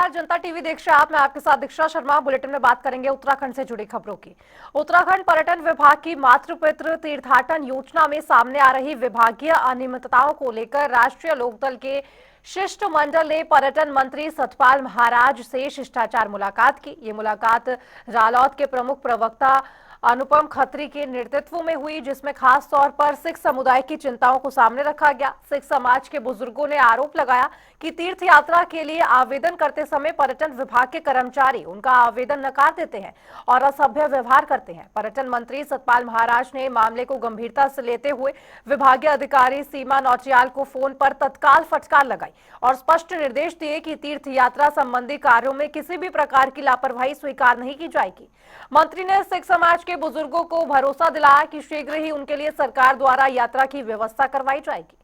नमस्कार, जनता टीवी देख रहे आप। मैं आपके साथ दीक्षा शर्मा। बुलेटिन में बात करेंगे उत्तराखंड से जुड़ी खबरों की। उत्तराखंड पर्यटन विभाग की मातृपितृ तीर्थाटन योजना में सामने आ रही विभागीय अनियमितताओं को लेकर राष्ट्रीय लोकदल के शिष्टमंडल ने पर्यटन मंत्री सतपाल महाराज से शिष्टाचार मुलाकात की। ये मुलाकात रालौद के प्रमुख प्रवक्ता अनुपम खत्री के नेतृत्व में हुई, जिसमें खास तौर पर सिख समुदाय की चिंताओं को सामने रखा गया। सिख समाज के बुजुर्गों ने आरोप लगाया कि तीर्थ यात्रा के लिए आवेदन करते समय पर्यटन विभाग के कर्मचारी उनका आवेदन नकार देते हैं और असभ्य व्यवहार करते हैं। पर्यटन मंत्री सतपाल महाराज ने मामले को गंभीरता से लेते हुए विभागीय अधिकारी सीमा नौटियाल को फोन पर तत्काल फटकार लगाई और स्पष्ट निर्देश दिए कि तीर्थ यात्रा संबंधी कार्यों में किसी भी प्रकार की लापरवाही स्वीकार नहीं की जाएगी। मंत्री ने सिख समाज के बुजुर्गों को भरोसा दिलाया कि शीघ्र ही उनके लिए सरकार द्वारा यात्रा की व्यवस्था करवाई जाएगी।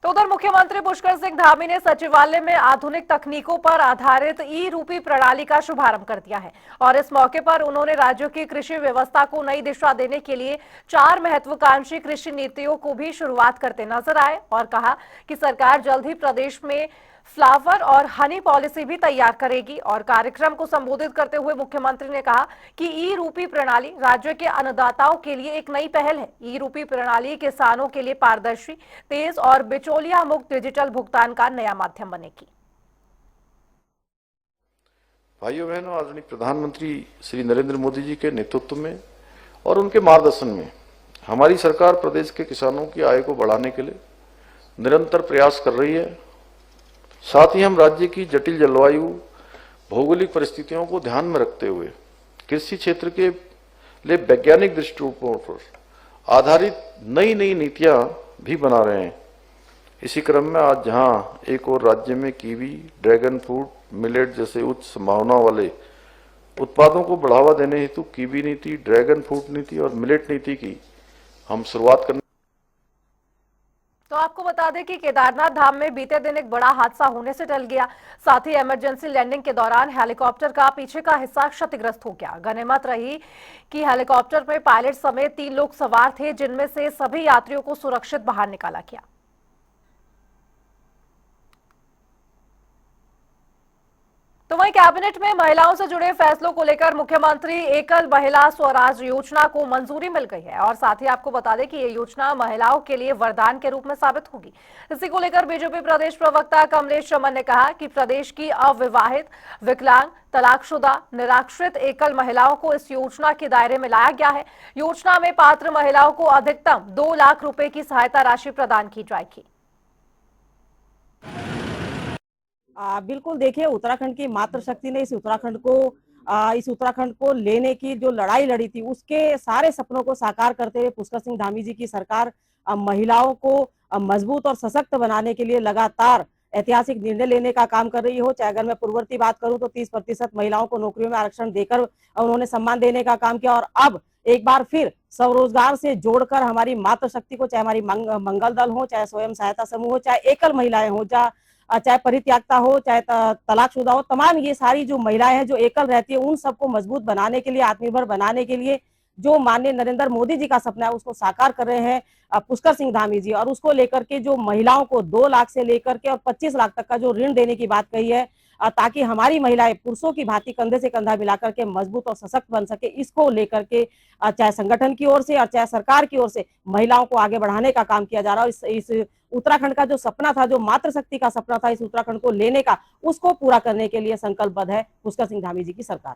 तो उधर मुख्यमंत्री पुष्कर सिंह धामी ने सचिवालय में आधुनिक तकनीकों पर आधारित ई-रूपी प्रणाली का शुभारंभ कर दिया है और इस मौके पर उन्होंने राज्यों की कृषि व्यवस्था को नई दिशा देने के लिए 4 महत्वाकांक्षी कृषि नीतियों को भी शुरुआत करते नजर आए और कहा कि सरकार जल्द ही प्रदेश में फ्लावर और हनी पॉलिसी भी तैयार करेगी। और कार्यक्रम को संबोधित करते हुए मुख्यमंत्री ने कहा कि ई-रूपी प्रणाली राज्य के अन्नदाताओं के लिए एक नई पहल है। ई-रूपी प्रणाली किसानों के लिए पारदर्शी, तेज और बिचौलिया मुक्त डिजिटल भुगतान का नया माध्यम बनेगी। भाइयों बहनों, आदरणीय प्रधानमंत्री श्री नरेंद्र मोदी जी के नेतृत्व में और उनके मार्गदर्शन में हमारी सरकार प्रदेश के किसानों की आय को बढ़ाने के लिए निरंतर प्रयास कर रही है। साथ ही हम राज्य की जटिल जलवायु, भौगोलिक परिस्थितियों को ध्यान में रखते हुए कृषि क्षेत्र के लिए वैज्ञानिक दृष्टिकोण पर आधारित नई नई नीतियां भी बना रहे हैं। इसी क्रम में आज जहां एक और राज्य में कीवी, ड्रैगन फ्रूट, मिलेट जैसे उच्च संभावना वाले उत्पादों को बढ़ावा देने हेतु कीवी नीति, ड्रैगन फ्रूट नीति और मिलेट नीति की हम शुरुआत करने। तो आपको बता दें कि केदारनाथ धाम में बीते दिन एक बड़ा हादसा होने से टल गया। साथ ही इमरजेंसी लैंडिंग के दौरान हेलीकॉप्टर का पीछे का हिस्सा क्षतिग्रस्त हो गया। गनीमत रही कि हेलीकॉप्टर में पायलट समेत 3 लोग सवार थे, जिनमें से सभी यात्रियों को सुरक्षित बाहर निकाला गया। तो वहीं कैबिनेट में महिलाओं से जुड़े फैसलों को लेकर मुख्यमंत्री एकल महिला स्वराज योजना को मंजूरी मिल गई है और साथ ही आपको बता दें कि ये योजना महिलाओं के लिए वरदान के रूप में साबित होगी। इसी को लेकर बीजेपी प्रदेश प्रवक्ता कमलेश चमन ने कहा कि प्रदेश की अविवाहित, विकलांग, तलाकशुदा, निराश्रित एकल महिलाओं को इस योजना के दायरे में लाया गया है। योजना में पात्र महिलाओं को अधिकतम 2 लाख रुपए की सहायता राशि प्रदान की जाएगी। बिल्कुल, देखिए, उत्तराखंड की मातृशक्ति ने इस उत्तराखंड को लेने की जो लड़ाई लड़ी थी, उसके सारे सपनों को साकार करते हुए पुष्कर सिंह धामी जी की सरकार महिलाओं को मजबूत और सशक्त बनाने के लिए लगातार ऐतिहासिक निर्णय लेने का काम कर रही हो। चाहे अगर मैं पूर्ववर्ती बात करूं तो 30% महिलाओं को नौकरियों में आरक्षण देकर उन्होंने सम्मान देने का काम किया और अब एक बार फिर स्वरोजगार से जोड़कर हमारी मातृशक्ति को, चाहे हमारी मंगल दल हो, चाहे स्वयं सहायता समूह हो, चाहे एकल महिलाएं हो, चाहे परित्यागता हो, चाहे तलाकशुदा हो, तमाम ये सारी जो महिलाएं हैं जो एकल रहती है, उन सबको मजबूत बनाने के लिए, आत्मनिर्भर बनाने के लिए जो माननीय नरेंद्र मोदी जी का सपना है उसको साकार कर रहे हैं पुष्कर सिंह धामी जी। और उसको लेकर के जो महिलाओं को 2 लाख से लेकर के और 25 लाख तक का जो ऋण देने की बात कही है, ताकि हमारी महिलाएं पुरुषों की भांति कंधे से कंधा मिलाकर के मजबूत और सशक्त बन सके, इसको लेकर के चाहे संगठन की ओर से और चाहे सरकार की ओर से महिलाओं को आगे बढ़ाने का काम किया जा रहा है। इस उत्तराखंड का जो सपना था, जो मातृशक्ति का सपना था इस उत्तराखंड को लेने का, उसको पूरा करने के लिए संकल्पबद्ध है पुष्कर सिंह धामी जी की सरकार।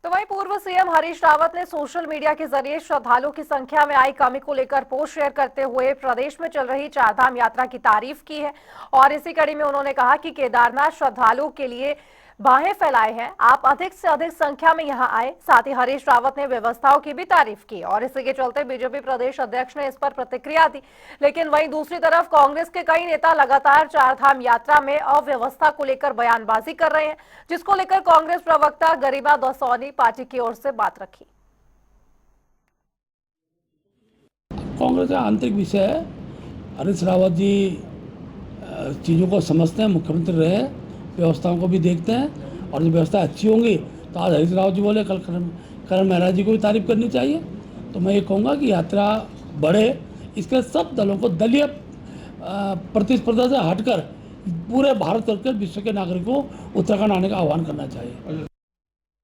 तो वहीं पूर्व सीएम हरीश रावत ने सोशल मीडिया के जरिए श्रद्धालुओं की संख्या में आई कमी को लेकर पोस्ट शेयर करते हुए प्रदेश में चल रही चारधाम यात्रा की तारीफ की है और इसी कड़ी में उन्होंने कहा कि केदारनाथ श्रद्धालुओं के लिए बाहें फैलाए हैं, आप अधिक से अधिक संख्या में यहां आए। साथ ही हरीश रावत ने व्यवस्थाओं की भी तारीफ की और इसी के चलते बीजेपी प्रदेश अध्यक्ष ने इस पर प्रतिक्रिया दी। लेकिन वहीं दूसरी तरफ कांग्रेस के कई नेता लगातार चारधाम यात्रा में अव्यवस्था को लेकर बयानबाजी कर रहे हैं, जिसको लेकर कांग्रेस प्रवक्ता गरिमा दसौनी पार्टी की ओर से बात रखी। कांग्रेस का आंतरिक विषय है। हरीश रावत जी चीज़ों को समझते हैं, मुख्यमंत्री रहे, व्यवस्थाओं को भी देखते हैं और जब व्यवस्था अच्छी होंगी तो आज हरीश रावत जी बोले, कल करण महाराज जी को भी तारीफ करनी चाहिए। तो मैं ये कहूँगा कि यात्रा बढ़े, इसके लिए सब दलों को दलीय प्रतिस्पर्धा से हटकर पूरे भारत और विश्व के नागरिकों को उत्तराखंड आने का आह्वान करना चाहिए।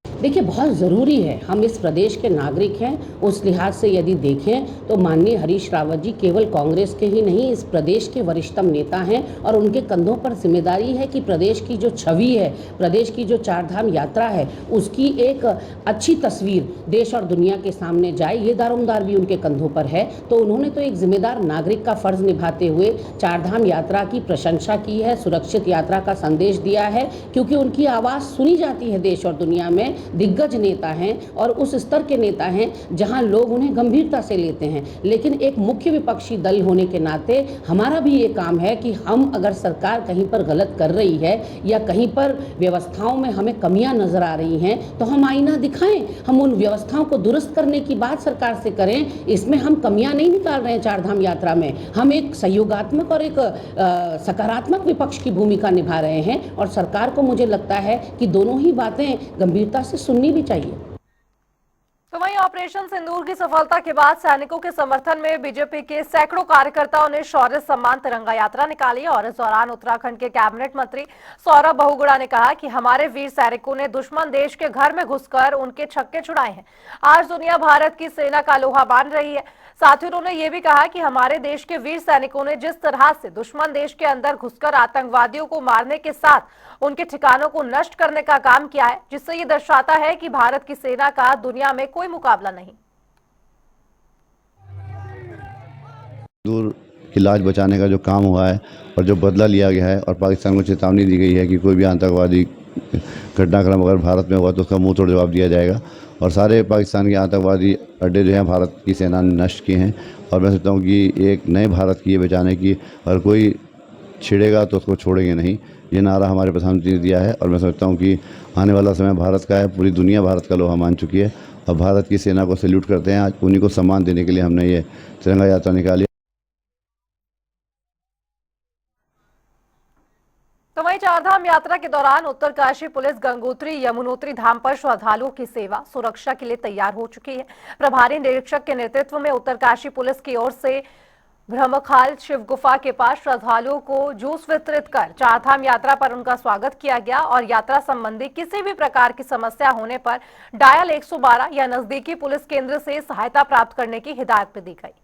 देखिए, बहुत ज़रूरी है, हम इस प्रदेश के नागरिक हैं। उस लिहाज से यदि देखें तो माननीय हरीश रावत जी केवल कांग्रेस के ही नहीं, इस प्रदेश के वरिष्ठतम नेता हैं और उनके कंधों पर जिम्मेदारी है कि प्रदेश की जो छवि है, प्रदेश की जो चारधाम यात्रा है, उसकी एक अच्छी तस्वीर देश और दुनिया के सामने जाए। ये दारोमदार भी उनके कंधों पर है। तो उन्होंने तो एक जिम्मेदार नागरिक का फर्ज निभाते हुए चारधाम यात्रा की प्रशंसा की है, सुरक्षित यात्रा का संदेश दिया है, क्योंकि उनकी आवाज़ सुनी जाती है देश और दुनिया में। दिग्गज नेता हैं और उस स्तर के नेता हैं जहां लोग उन्हें गंभीरता से लेते हैं। लेकिन एक मुख्य विपक्षी दल होने के नाते हमारा भी ये काम है कि हम अगर सरकार कहीं पर गलत कर रही है या कहीं पर व्यवस्थाओं में हमें कमियां नजर आ रही हैं तो हम आईना दिखाएं, हम उन व्यवस्थाओं को दुरुस्त करने की बात सरकार से करें। इसमें हम कमियां नहीं निकाल रहे हैं चारधाम यात्रा में, हम एक सहयोगात्मक और एक सकारात्मक विपक्ष की भूमिका निभा रहे हैं और सरकार को मुझे लगता है कि दोनों ही बातें गंभीरता से सुननी भी चाहिए। तो वहीं ऑपरेशन सिंदूर की सफलता के बाद सैनिकों के समर्थन में बीजेपी के सैकड़ों कार्यकर्ताओं ने शौर्य सम्मान तिरंगा यात्रा निकाली और इस दौरान उत्तराखंड के कैबिनेट मंत्री सौरभ बहुगुणा ने कहा कि हमारे वीर सैनिकों ने दुश्मन देश के घर में घुसकर उनके छक्के छुड़ाए हैं। आज दुनिया भारत की सेना का लोहा मान रही है। साथ ही उन्होंने ये भी कहा कि हमारे देश के वीर सैनिकों ने जिस तरह से दुश्मन देश के अंदर घुसकर आतंकवादियों को मारने के साथ उनके ठिकानों को नष्ट करने का काम किया है, जिससे ये दर्शाता है कि भारत की सेना का दुनिया में कोई मुकाबला नहीं। दूर की लाज बचाने का जो काम हुआ है और जो बदला लिया गया है और पाकिस्तान को चेतावनी दी गई है कि कोई भी आतंकवादी घटनाक्रम अगर भारत में हुआ तो उसका मुंह तोड़ जवाब दिया जाएगा। और सारे पाकिस्तान के आतंकवादी अड्डे जो हैं भारत की सेना ने नष्ट किए हैं। और मैं सोचता हूँ कि एक नए भारत की ये बचाने की अगर कोई छिड़ेगा तो उसको छोड़ेंगे नहीं, ये नारा हमारे प्रधानमंत्री ने दिया है। और मैं समझता हूँ कि आने वाला समय भारत का है, पूरी दुनिया भारत का लोहा मान चुकी है और भारत की सेना को सैल्यूट करते हैं। आज उन्हीं को सम्मान देने के लिए हमने ये तिरंगा यात्रा निकाली। तो वहीं चारधाम यात्रा के दौरान उत्तरकाशी पुलिस गंगोत्री यमुनोत्री धाम पर श्रद्धालुओं की सेवा सुरक्षा के लिए तैयार हो चुकी है। प्रभारी निरीक्षक के नेतृत्व में उत्तरकाशी पुलिस की ओर से ब्रह्मखाल शिव गुफा के पास श्रद्धालुओं को जूस वितरित कर चारधाम यात्रा पर उनका स्वागत किया गया और यात्रा संबंधी किसी भी प्रकार की समस्या होने पर डायल 112 या नजदीकी पुलिस केंद्र से सहायता प्राप्त करने की हिदायत भी दी गई।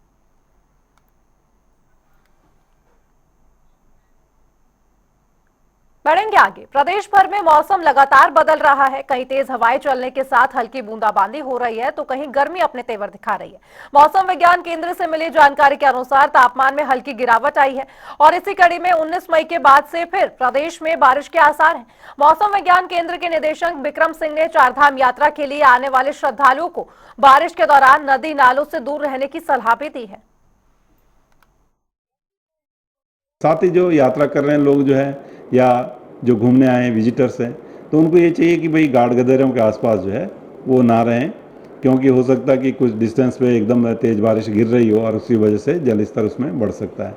बढ़ेंगे आगे। प्रदेश भर में मौसम लगातार बदल रहा है। कहीं तेज हवाएं चलने के साथ हल्की बूंदाबांदी हो रही है तो कहीं गर्मी अपने तेवर दिखा रही है। मौसम विज्ञान केंद्र से मिली जानकारी के अनुसार तापमान में हल्की गिरावट आई है और इसी कड़ी में 19 मई के बाद से फिर प्रदेश में बारिश के आसार हैं। मौसम विज्ञान केंद्र के निदेशक विक्रम सिंह ने चारधाम यात्रा के लिए आने वाले श्रद्धालुओं को बारिश के दौरान नदी नालों से दूर रहने की सलाह भी दी है। साथ ही जो यात्रा कर रहे हैं लोग जो है या जो घूमने आए हैं विजिटर्स हैं, तो उनको ये चाहिए कि भाई गाढ़ गदेरों के आसपास जो है वो ना रहें, क्योंकि हो सकता है कि कुछ डिस्टेंस पे एकदम तेज़ बारिश गिर रही हो और उसी वजह से जल स्तर उसमें बढ़ सकता है।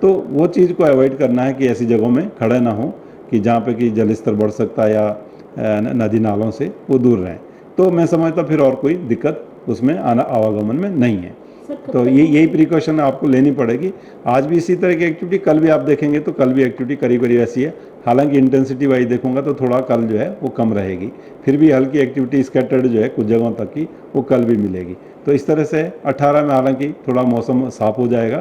तो वो चीज़ को अवॉइड करना है कि ऐसी जगहों में खड़े ना हो कि जहाँ पे कि जल स्तर बढ़ सकता है या नदी नालों से वो दूर रहें। तो मैं समझता फिर और कोई दिक्कत उसमें आवागमन में नहीं है। तो यही प्रिकॉशन आपको लेनी पड़ेगी। आज भी इसी तरह की एक्टिविटी, कल भी आप देखेंगे तो कल भी एक्टिविटी करीब करीब ऐसी है। हालांकि इंटेंसिटी वाइज देखूंगा तो थोड़ा कल जो है वो कम रहेगी, फिर भी हल्की एक्टिविटी स्कैटर्ड जो है कुछ जगहों तक की वो कल भी मिलेगी। तो इस तरह से 18 में हालांकि थोड़ा मौसम साफ हो जाएगा।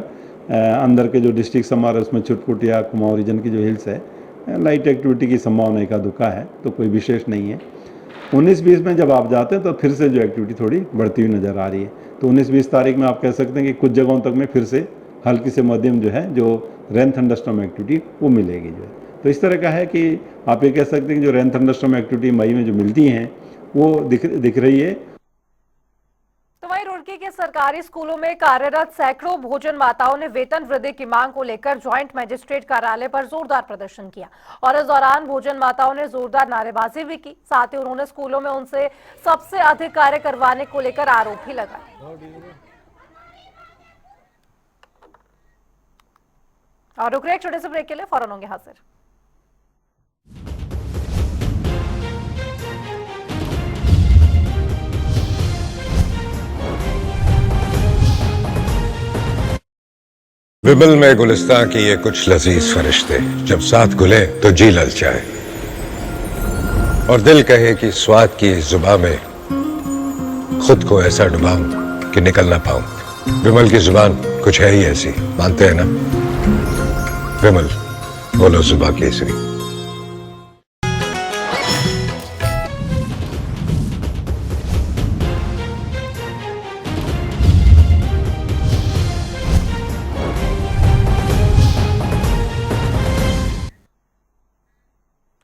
अंदर के जो डिस्ट्रिक्ट हमारे उसमें छुटपुट या कुमाऊं रीजन की जो हिल्स है लाइट एक्टिविटी की संभावना एका दुक्का है, तो कोई विशेष नहीं है। 19-20 में जब आप जाते हैं तो फिर से जो एक्टिविटी थोड़ी बढ़ती हुई नज़र आ रही है। तो 19-20 तारीख में आप कह सकते हैं कि कुछ जगहों तक में फिर से हल्की से मध्यम जो है जो रेन थंडरस्टॉर्म एक्टिविटी वो मिलेगी जो है। तो इस तरह का है कि आप ये कह सकते हैं कि जो रेन थंडरस्टॉर्म एक्टिविटी मई में जो मिलती हैं वो दिख रही है। तो वहीं रुड़की के सरकारी स्कूलों में कार्यरत सैकड़ों भोजन माताओं ने वेतन वृद्धि की मांग को लेकर ज्वाइंट मजिस्ट्रेट कार्यालय पर जोरदार प्रदर्शन किया और इस दौरान भोजन माताओं ने जोरदार नारेबाजी भी की। साथ ही उन्होंने स्कूलों में उनसे सबसे अधिक कार्य करवाने को लेकर आरोप भी लगाए। और रुक रहे एक छोटे से ब्रेक के लिए, फौरन होंगे हाजिर। विमल में गुलिस्तां की ये कुछ लजीज फरिश्ते जब साथ घुले तो जी ललचाए और दिल कहे कि स्वाद की इस जुबान में खुद को ऐसा डुबाऊं कि निकल ना पाऊं। विमल की जुबान कुछ है ही ऐसी, मानते हैं ना? विमल, बोलो जुबा केसरी।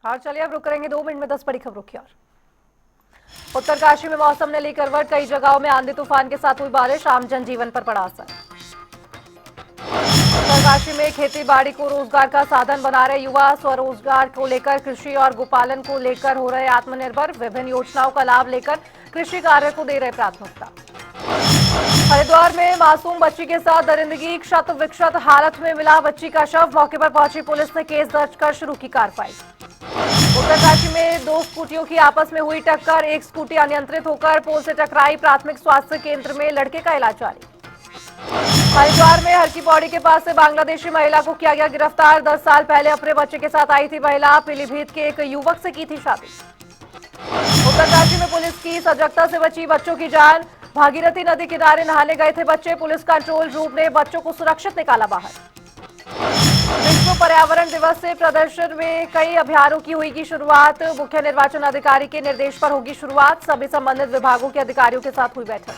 और चलिए अब रुक करेंगे 2 मिनट में 10 बड़ी खबरों की ओर। उत्तरकाशी में मौसम ने ली करवट, कई जगहों में आंधी तूफान के साथ हुई बारिश, आम जनजीवन पर पड़ा असर। उत्तरकाशी में खेती बाड़ी को रोजगार का साधन बना रहे युवा, स्वरोजगार को लेकर कृषि और गोपालन को लेकर हो रहे आत्मनिर्भर, विभिन्न योजनाओं का लाभ लेकर कृषि कार्य को दे रहे प्राथमिकता। हरिद्वार में मासूम बच्ची के साथ दरिंदगी, क्षत विक्षत हालत में मिला बच्ची का शव, मौके पर पहुंची पुलिस ने केस दर्ज कर शुरू की कार्रवाई। उत्तरकाशी में 2 स्कूटियों की आपस में हुई टक्कर, एक स्कूटी अनियंत्रित होकर पोल से टकराई, प्राथमिक स्वास्थ्य केंद्र में लड़के का इलाज जारी। हरिद्वार में हरकी पौड़ी के पास से बांग्लादेशी महिला को किया गया गिरफ्तार, 10 साल पहले अपने बच्चे के साथ आई थी महिला, पीलीभीत के एक युवक से की थी शादी। उत्तरकाशी में पुलिस की सजगता से बची बच्चों की जान, भागीरथी नदी किनारे नहाने गए थे बच्चे, पुलिस कंट्रोल रूम ने बच्चों को सुरक्षित निकाला बाहर। विश्व पर्यावरण दिवस से प्रदर्शन में कई अभियानों की हुई शुरुआत, मुख्य निर्वाचन अधिकारी के निर्देश पर होगी शुरुआत, सभी संबंधित विभागों के अधिकारियों के साथ हुई बैठक।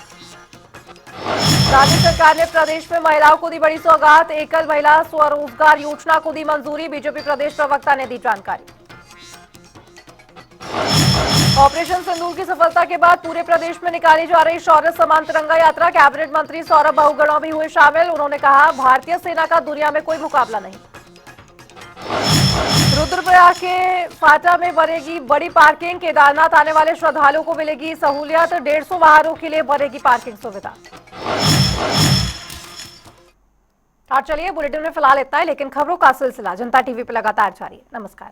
राज्य सरकार ने प्रदेश में महिलाओं को दी बड़ी सौगात, एकल महिला स्वरोजगार योजना को दी मंजूरी, बीजेपी प्रदेश प्रवक्ता ने दी जानकारी। ऑपरेशन सिंदूर की सफलता के बाद पूरे प्रदेश में निकाली जा रही शौर्य सम्मान तिरंगा यात्रा, कैबिनेट मंत्री सौरभ बहुगुणा भी हुए शामिल, उन्होंने कहा भारतीय सेना का दुनिया में कोई मुकाबला नहीं। रुद्रप्रयाग के फाटा में बनेगी बड़ी पार्किंग, केदारनाथ आने वाले श्रद्धालुओं को मिलेगी सहूलियत, 150 वाहनों के लिए बनेगी पार्किंग सुविधा। और चलिए बुलेटिन में फिलहाल इतना ही, लेकिन खबरों का सिलसिला जनता टीवी पर लगातार जारी है। नमस्कार।